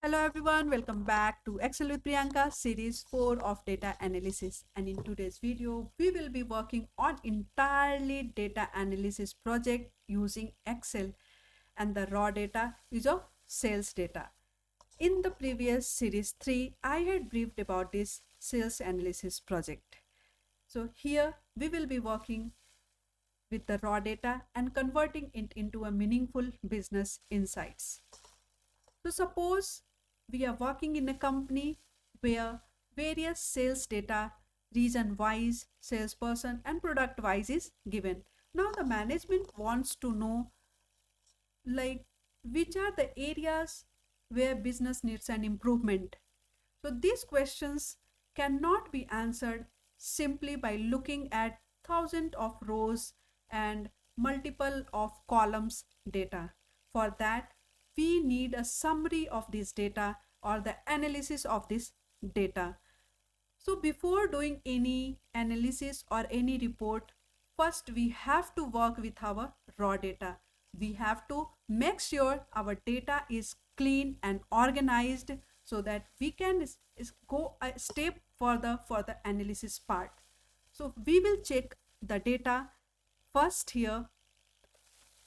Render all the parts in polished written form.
Hello everyone, welcome back to Excel with Priyanka series 4 of data analysis, and in today's video we will be working on entirely data analysis project using Excel, and the raw data is of sales data. In the previous series 3 I had briefed about this sales analysis project. So here we will be working with the raw data and converting it into a meaningful business insights. So suppose we are working in a company where various sales data, region wise, salesperson and product wise is given. Now the management wants to know like which are the areas where business needs an improvement. So these questions cannot be answered simply by looking at thousands of rows and multiple of columns data. For that, we need a summary of this data or the analysis of this data. So before doing any analysis or any report, first we have to work with our raw data. We have to make sure our data is clean and organized so that we can go a step further for the analysis part. So we will check the data first here,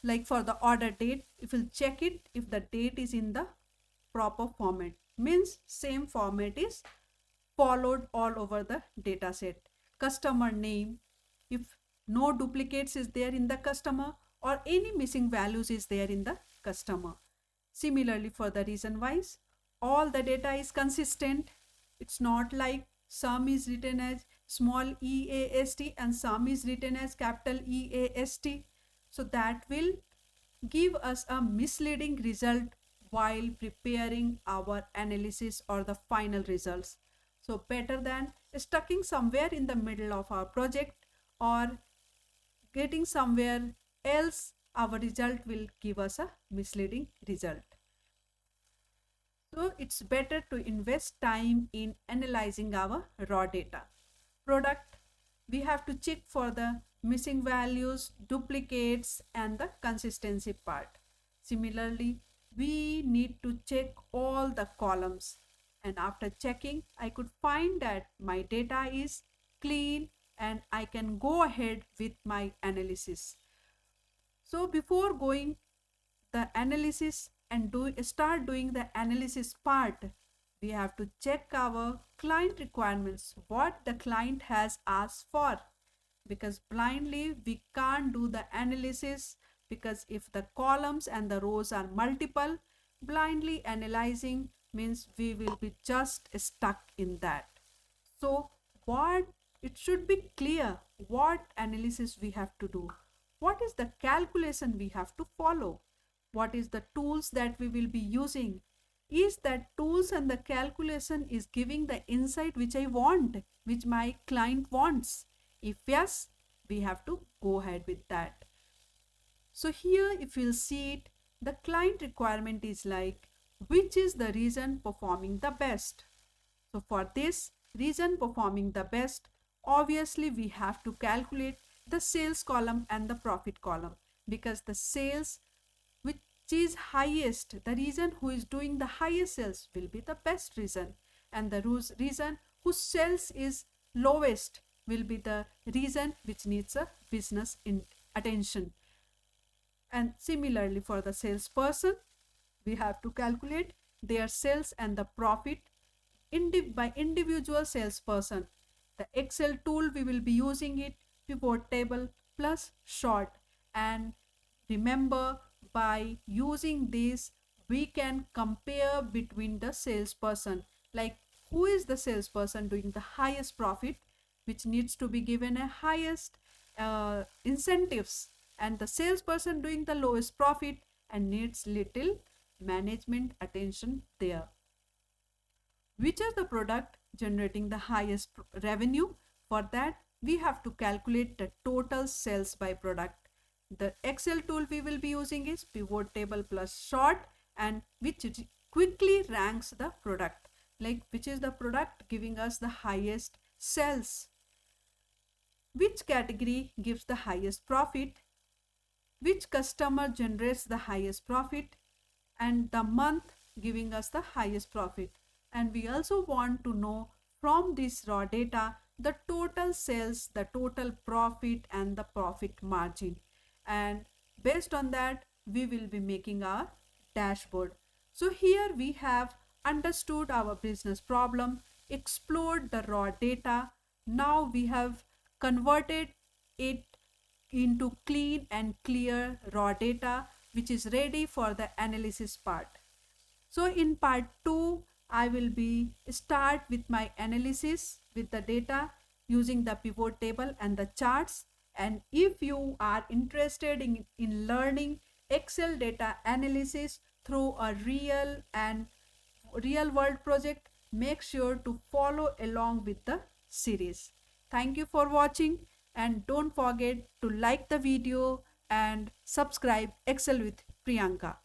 like for the order date, if we'll check it if the date is in the proper format, means same format is followed all over the data set. Customer name, if no duplicates is there in the customer or any missing values is there in the customer. Similarly for the reason wise, all the data is consistent. It's not like some is written as small EAST and some is written as capital EAST. So that will give us a misleading result while preparing our analysis or the final results. So better than stucking somewhere in the middle of our project or getting somewhere else, our result will give us a misleading result. So it's better to invest time in analyzing our raw data. Product, we have to check for the missing values, duplicates and the consistency part. Similarly, we need to check all the columns, and after checking I could find that my data is clean and I can go ahead with my analysis. So before going the analysis and start doing the analysis part, we have to check our client requirements, what the client has asked for, because blindly we can't do the analysis, because if the columns and the rows are multiple, blindly analyzing means we will be just stuck in that. So what it should be clear what analysis we have to do, what is the calculation we have to follow, what is the tools that we will be using, is that tools and the calculation is giving the insight which I want, which my client wants. If yes, we have to go ahead with that. So here if you'll see it, the client requirement is like which is the region performing the best. So for this region performing the best, obviously we have to calculate the sales column and the profit column, because the sales which is highest, the region who is doing the highest sales will be the best region, and the region whose sales is lowest will be the region which needs a business attention. And similarly for the salesperson, we have to calculate their sales and the profit by individual salesperson. The Excel tool we will be using it, pivot table plus short. And remember, by using this we can compare between the salesperson, like who is the salesperson doing the highest profit, which needs to be given a highest incentives, and the salesperson doing the lowest profit and needs little management attention there. Which is the product generating the highest revenue? For that we have to calculate the total sales by product. The Excel tool we will be using is pivot table plus short, and which quickly ranks the product, like which is the product giving us the highest sales, which category gives the highest profit, which customer generates the highest profit, and the month giving us the highest profit. And we also want to know from this raw data the total sales, the total profit, and the profit margin. And based on that, we will be making our dashboard. So here we have understood our business problem, explored the raw data. Now we have converted it into clean and clear raw data which is ready for the analysis part. So in part 2, I will be start with my analysis with the data using the pivot table and the charts. And if you are interested in learning Excel data analysis through a real world project, make sure to follow along with the series. Thank you for watching, and don't forget to like the video and subscribe Excel with Priyanka.